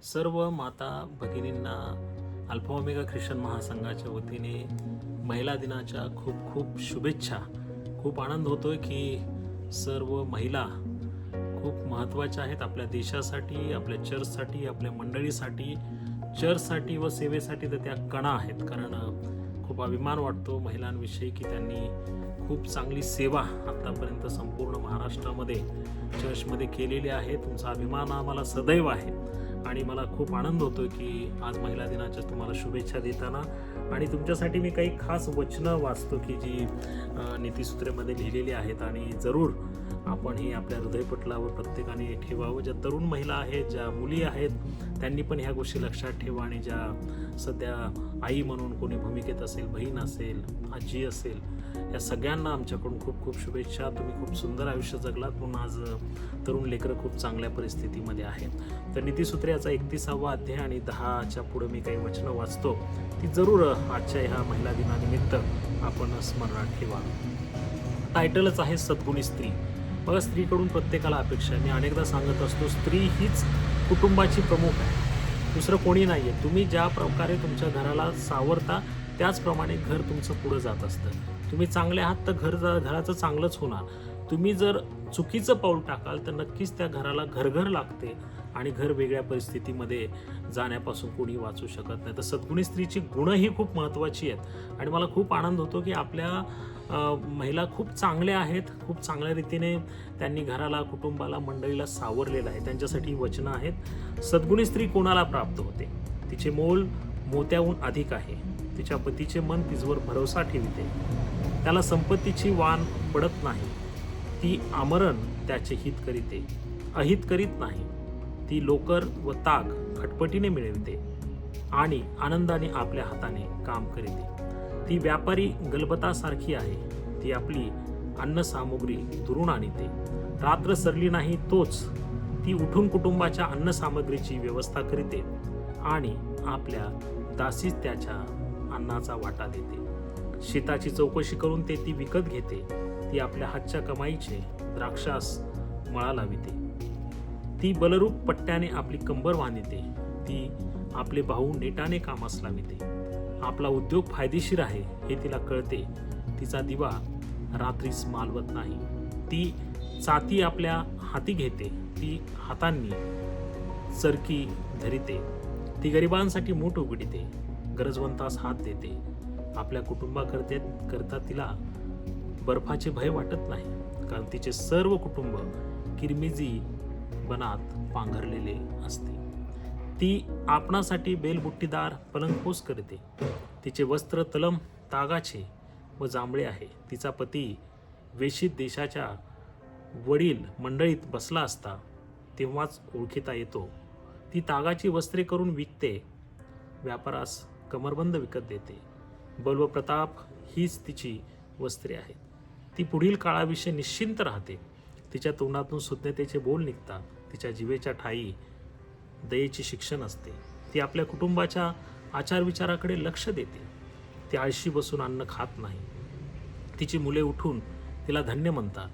सर्व माता भगिनींना अल्फा ओमेगा ख्रिश्चन महासंघाच्या वतीने महिला दिनाच्या खूप खूप शुभेच्छा. खूप आनंद होतोय की सर्व महिला खूप महत्त्वाच्या आहेत आपल्या देशासाठी, आपल्या चर्चसाठी, आपल्या मंडळीसाठी, चर्चसाठी व सेवेसाठी. तर त्या कणा आहेत. कारण खूप अभिमान वाटतो महिलांविषयी की त्यांनी खूप चांगली सेवा आतापर्यंत संपूर्ण महाराष्ट्रामध्ये चर्चमध्ये केलेली आहे. तुमचा अभिमान आम्हाला सदैव आहे आणि मला खूप आनंद होतोय की आज महिला दिनाच्या तुम्हाला शुभेच्छा देताना. आणि तुमच्यासाठी मी काही खास वचनं वाचतो की जी नीतिसूत्रेमध्ये लिहिलेली आहेत आणि जरूर आपण ही आपल्या हृदयपटलावर प्रत्येकाने ठेवावं. ज्या तरुण महिला आहेत, ज्या मुली आहेत, त्यांनी पण ह्या गोष्टी लक्षात ठेवा. आणि ज्या सध्या आई म्हणून कोणी भूमिकेत असेल, बहीण असेल, आजी असेल, या सगळ्यांना आमच्याकडून खूप खूप शुभेच्छा. तुम्ही खूप सुंदर आयुष्य जगलात म्हणून आज तरुण लेकरं खूप चांगल्या परिस्थितीमध्ये आहेत. तर नीतिसूत्रे याचा 31वा अध्याय आणि 10च्या पुढे मी काही वचनं वाचतो, ती जरूर आजच्या ह्या महिला दिनानिमित्त आपण स्मरणात ठेवा. टायटलच आहे सद्गुणी स्त्री. बघा, स्त्रीकडून प्रत्येकाला अपेक्षा आहे. मी अनेकदा सांगत असतो, स्त्री हीच कुटुंबाची प्रमुख आहे, दुसरं कोणी नाही आहे. तुम्ही ज्या प्रकारे तुमच्या घराला सावरता त्याचप्रमाणे घर तुमचं पुढं जात असतं. तुम्ही चांगले आहात तर घराचं चांगलंच होणार. तुम्ही जर चुकीचं पाऊल टाकाल तर नक्कीच त्या घराला घरघर लागते आणि घर वेगळ्या परिस्थितीमध्ये जाण्यापासून कोणी वाचू शकत नाही. तर सद्गुणी स्त्रीची गुणही खूप महत्त्वाची आहेत आणि मला खूप आनंद होतो की आपल्या महिला खूप चांगल्या आहेत, खूप चांगल्या रीतीने त्यांनी घराला, कुटुंबाला, मंडळीला सावरलेलं आहे. त्यांच्यासाठी वचनं आहेत. सद्गुणी स्त्री कोणाला प्राप्त होते? तिचे मोल मोत्याहून अधिक आहे. तिच्या पतीचे मन तिजवर भरोसा ठेविते. त्याला संपत्तीची वाण पडत नाही. ती आमरण त्याचे हित करीते, अहित करीत नाही. ती लोकर व ताग खटपटीने मिळविते आणि आनंदाने आपल्या हाताने काम करीते. ती व्यापारी गलबतासारखी आहे. ती आपली अन्न सामुग्री दुरून आणते. रात्र सरली नाही तोच ती उठून कुटुंबाच्या अन्न सामग्रीची व्यवस्था करीते आणि आपल्या दासीस त्याच्या अन्नाचा वाटा देते. शेताची चौकशी करून ती विकत घेते. ती आपल्या हातच्या कमाईचे द्राक्षास मळा लाविते. ती बलरूप पट्ट्याने आपली कंबर बांधिते. ती आपले भाऊ नेटाने कामास लाविते. आपला उद्योग फायदेशीर आहे हे तिला कळते. तिचा दिवा रात्रीस मालवत नाही. ती चाती आपल्या हाती घेते. ती हातांनी चरकी धरिते. ती गरिबांसाठी मूठ उघडीते, गरजवंतास हात देते. आपल्या कुटुंबाकरता तिला बर्फाचे भय वाटत नाही, कारण तिचे सर्व कुटुंब किरमिजी बनात पांघरलेले असते. ती आपणासाठी बेलबुट्टीदार पलंगपोस करते. तिचे वस्त्र तलम तागाचे व जांभळे आहे. तिचा पती वेशीत देशाच्या वडील मंडळीत बसला असता तेव्हाच ओळखीता येतो. ती तागाची वस्त्रे करून विकते, व्यापारास कमरबंद विकत देते. बल व प्रताप हीच तिची वस्त्रे आहेत. ती पुढील काळाविषयी निश्चिंत राहते. तिच्या तोंडातून सुज्ञतेचे बोल निघतात. तिच्या जिभेच्या ठायी दयेची शिक्षण असते. ती आपल्या कुटुंबाच्या आचारविचाराकडे लक्ष देते. ती आळशी बसून अन्न खात नाही. तिची मुले उठून तिला धन्य म्हणतात.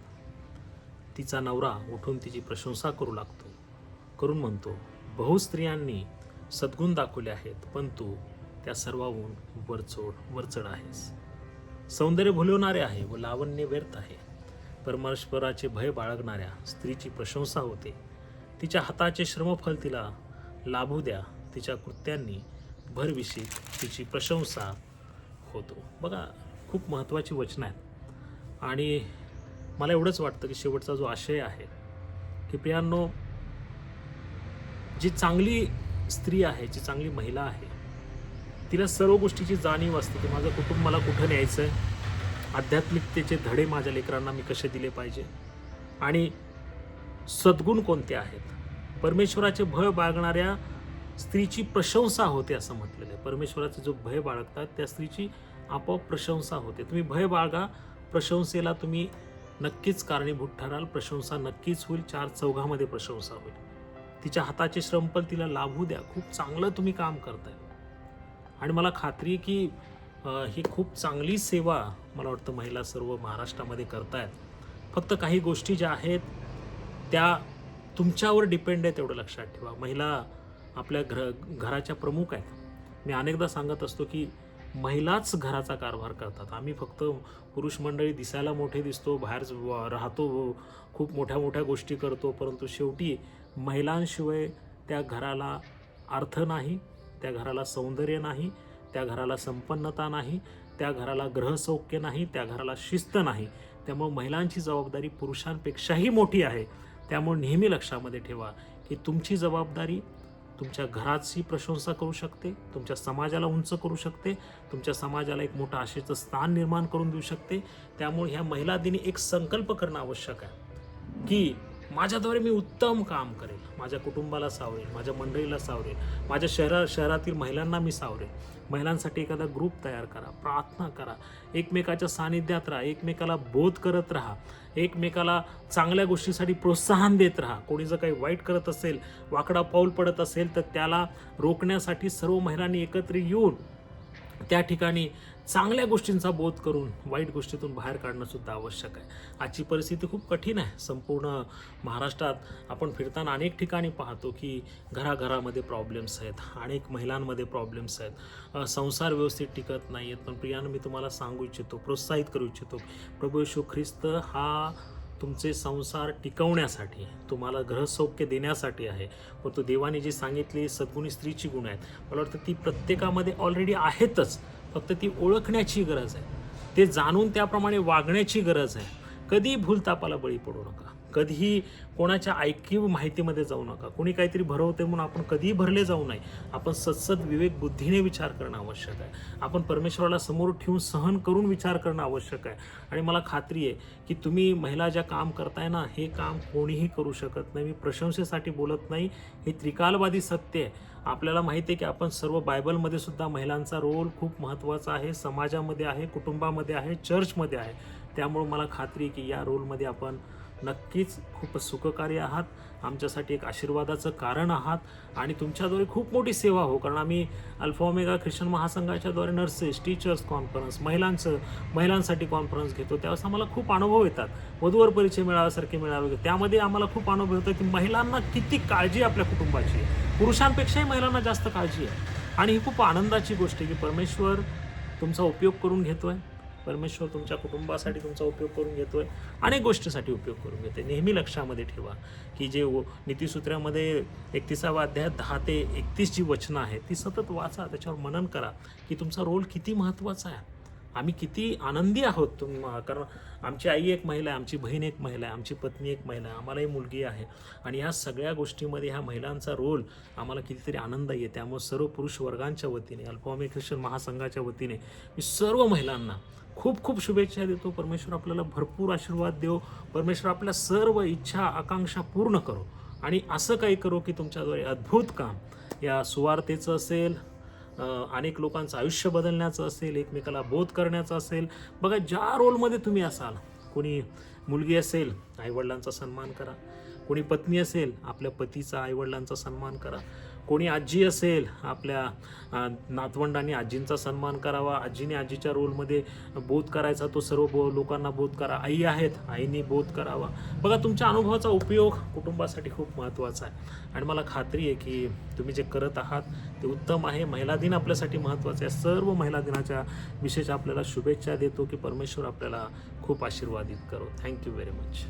तिचा नवरा उठून तिची प्रशंसा करून म्हणतो, बहु स्त्रियांनी सद्गुण दाखवले आहेत, पण तू त्या सर्वाहून वरचढ आहेस. सौंदर्य भुलवणारे आहे व लावण्य व्यर्थ आहे. परमेश्वराचे भय बाळगणाऱ्या स्त्रीची प्रशंसा होते. तिच्या हाताचे श्रमफल तिला लाभू द्या. तिच्या कृत्यांनी भरविशी तिची प्रशंसा होतो. बघा, खूप महत्त्वाची वचनं आहेत आणि मला एवढंच वाटतं की शेवटचा जो आशय आहे की प्रियांनो, जी चांगली स्त्री आहे, जी चांगली महिला आहे, तिला सर्व गोष्टीची जाणीव असते की माझं कुटुंब मला कुठं न्यायचं आहे, आध्यात्मिकतेचे धडे माझ्या लेकरांना मी कसे दिले पाहिजे आणि सद्गुण कोणते आहेत. परमेश्वराचे भय बाळगणाऱ्या स्त्रीची प्रशंसा होते असं म्हटलेलं आहे. परमेश्वराचे जो भय बाळगतात त्या स्त्रीची आपोआप प्रशंसा होते. तुम्ही भय बाळगा, प्रशंसेला तुम्ही नक्कीच कारणीभूत ठराल. प्रशंसा नक्कीच होईल, चार चौघामध्ये प्रशंसा होईल. तिच्या हाताचे श्रमफल तिला लाभू द्या. खूप चांगलं तुम्ही काम करताय आणि मला खात्री आहे की ही खूप चांगली सेवा मला वाटतं महिला सर्व महाराष्ट्रामध्ये करतायत. फक्त काही गोष्टी ज्या आहेत त्या तुमच्यावर डिपेंड आहे, तेवढं लक्षात ठेवा. महिला आपल्या घराच्या प्रमुख आहेत. मी अनेकदा सांगत असतो की महिलाच घराचा कारभार करतात. आम्ही फक्त पुरुष मंडळी दिसायला मोठे दिसतो, बाहेर राहतो, खूप मोठ्या मोठ्या गोष्टी करतो, परंतु शेवटी महिलांशिवाय त्या घराला अर्थ नाही, त्या घराला सौंदर्य नाही, त्या घराला संपन्नता नाही, त्या घराला ग्रहसौख्य नाही, त्या घराला शिस्त नाही. त्यामुळे महिलांची जबाबदारी पुरुषांपेक्षाही मोठी आहे. त्यामुळे नेहमी लक्षामध्ये ठेवा की तुमची जबाबदारी तुमच्या घराची प्रशंसा करू शकते, तुमच्या समाजाला उंच करू शकते, तुमच्या समाजाला एक मोठं आशेचं स्थान निर्माण करून देऊ शकते. त्यामुळे ह्या महिला दिनी एक संकल्प करणं आवश्यक आहे की माझ्याद्वारे मी उत्तम काम करेल, माझ्या कुटुंबाला सावरेल, माझ्या मंडळीला सावरेल, माझ्या शहरातील महिलांना मी सावरेल. महिलांसाठी एखादा ग्रुप तयार करा, प्रार्थना करा, एकमेकाच्या सानिध्यात राहा, एकमेकाला बोध करत राहा, एकमेकाला चांगल्या गोष्टीसाठी प्रोत्साहन देत राहा. कोणी जर काही वाईट करत असेल, वाकडा पाऊल पडत असेल, तर त्याला रोखण्यासाठी सर्व महिलांनी एकत्र येऊन त्या ठिकाणी चांगल्या गोष्टींचा बोध करून वाईट गोष्टीतून बाहेर काढणं सुद्धा आवश्यक आहे. आजची परिस्थिती खूप कठीण आहे. संपूर्ण महाराष्ट्रात आपण फिरताना अनेक ठिकाणी पाहतो की घराघरामध्ये प्रॉब्लेम्स आहेत, अनेक महिलांमध्ये प्रॉब्लेम्स आहेत, संसार व्यवस्थित टिकत नाही आहेत. पण प्रियानं मी तुम्हाला सांगू इच्छितो, प्रोत्साहित करू इच्छितो, प्रभू येशू ख्रिस्त हा तुमचे संसार टिकवण्यासाठी, तुम्हाला ग्रहसौख्य देण्यासाठी आहे. व तो देवाने जी सांगितली सद्गुणी स्त्रीची गुण आहेत, मला वाटतं ती प्रत्येकामध्ये ऑलरेडी आहेतच, फक्त ती ओळखण्याची गरज आहे, ते जाणून त्याप्रमाणे वागण्याची गरज आहे. कधीही भूलतापाला बळी पडू नका, कधीही कोणाच्या ऐकीव माहितीमध्ये जाऊ नका, कोणी काहीतरी भरवते म्हणून आपण कधीही भरले जाऊ नये. आपण सत्सद विवेक बुद्धीने विचार करणं आवश्यक आहे. आपण परमेश्वराला समोर ठेवून सहन करून विचार करणं आवश्यक आहे. आणि मला खात्री आहे की तुम्ही महिला ज्या काम करताय ना, हे काम कोणीही करू शकत नाही. मी प्रशंसेसाठी बोलत नाही, हे त्रिकालवादी सत्य आहे. आपल्याला माहिती आहे की आपण सर्व बायबलमध्ये सुद्धा महिलांचा रोल खूप महत्त्वाचा आहे, समाजामध्ये आहे, कुटुंबामध्ये आहे, चर्चमध्ये आहे. त्यामुळे मला खात्री आहे की या रोलमध्ये आपण नक्कीच खूप सुखकारी आहात, आमच्यासाठी एक आशीर्वादाचं कारण आहात. आणि तुमच्याद्वारे खूप मोठी सेवा हो, कारण आम्ही अल्फा ओमेगा ख्रिश्चन महासंघाच्याद्वारे नर्सेस, टीचर्स कॉन्फरन्स, महिलांसाठी कॉन्फरन्स घेतो. त्यावेळेस आम्हाला खूप अनुभव येतात. वधूवर परिचय मेळाव्यासारखे मेळावे, त्यामध्ये आम्हाला खूप अनुभव येतो की महिलांना किती काळजी आपल्या कुटुंबाची आहे. पुरुषांपेक्षाही महिलांना जास्त काळजी आहे. आणि ही खूप आनंदाची गोष्ट आहे की परमेश्वर तुमचा उपयोग करून घेतोय, परमेश्वर तुमच्या कुटुंबासाठी तुमचा उपयोग करून घेतोय, अनेक गोष्टीसाठी उपयोग करून घेतोय. नेहमी लक्षामध्ये ठेवा की जे नीतिसूत्रामध्ये 31व्या अध्यायात 10 ते 31 जी वचनं आहेत ती सतत वाचा, त्याच्यावर मनन करा की तुमचा रोल किती महत्त्वाचा आहे. आम्ही किती आनंदी आहोत कारण आमची आई एक महिला आहे, आमची बहीण एक महिला आहे, आमची पत्नी एक महिला आहे, आम्हालाही मुलगी आहे. आणि ह्या सगळ्या गोष्टीमध्ये ह्या महिलांचा रोल आम्हाला कितीतरी आनंद आहे. त्यामुळे सर्व पुरुष वर्गांच्या वतीने, अल्फा ओमेगा ख्रिश्चन महासंघाच्या वतीने मी सर्व महिलांना खूप खूप शुभेच्छा देतो. परमेश्वर आपल्याला भरपूर आशीर्वाद देव, परमेश्वर आपल्या सर्व इच्छा आकांक्षा पूर्ण करो. आणि असं काही करो की तुमच्याद्वारे अद्भुत काम या सुवार्तेचं असेल, अनेक लोकांचं आयुष्य बदलण्याचं असेल, एकमेकाला बोध करण्याचं असेल. बघा, ज्या रोलमध्ये तुम्ही असाल, कोणी मुलगी असेल आईवडिलांचा सन्मान करा, कोणी पत्नी असेल आपल्या पतीचा आईवडिलांचा सन्मान करा, कोणी आजी असेल आपल्या नातवंडांनी आजींचा सन्मान करावा, आजीने आजीच्या रोलमध्ये बोध करायचा, तो सर्व लोकांना बोध करा. आई आहेत, आईने बोध करावा. बघा, तुमच्या अनुभवाचा उपयोग कुटुंबासाठी खूप महत्त्वाचा आहे. आणि मला खात्री आहे की तुम्ही जे करत आहात ते उत्तम आहे. महिला दिन आपल्यासाठी महत्त्वाचा आहे. सर्व महिला दिनाच्या विशेष आपल्याला शुभेच्छा देतो की परमेश्वर आपल्याला खूप आशीर्वादित करो. Thank you very much.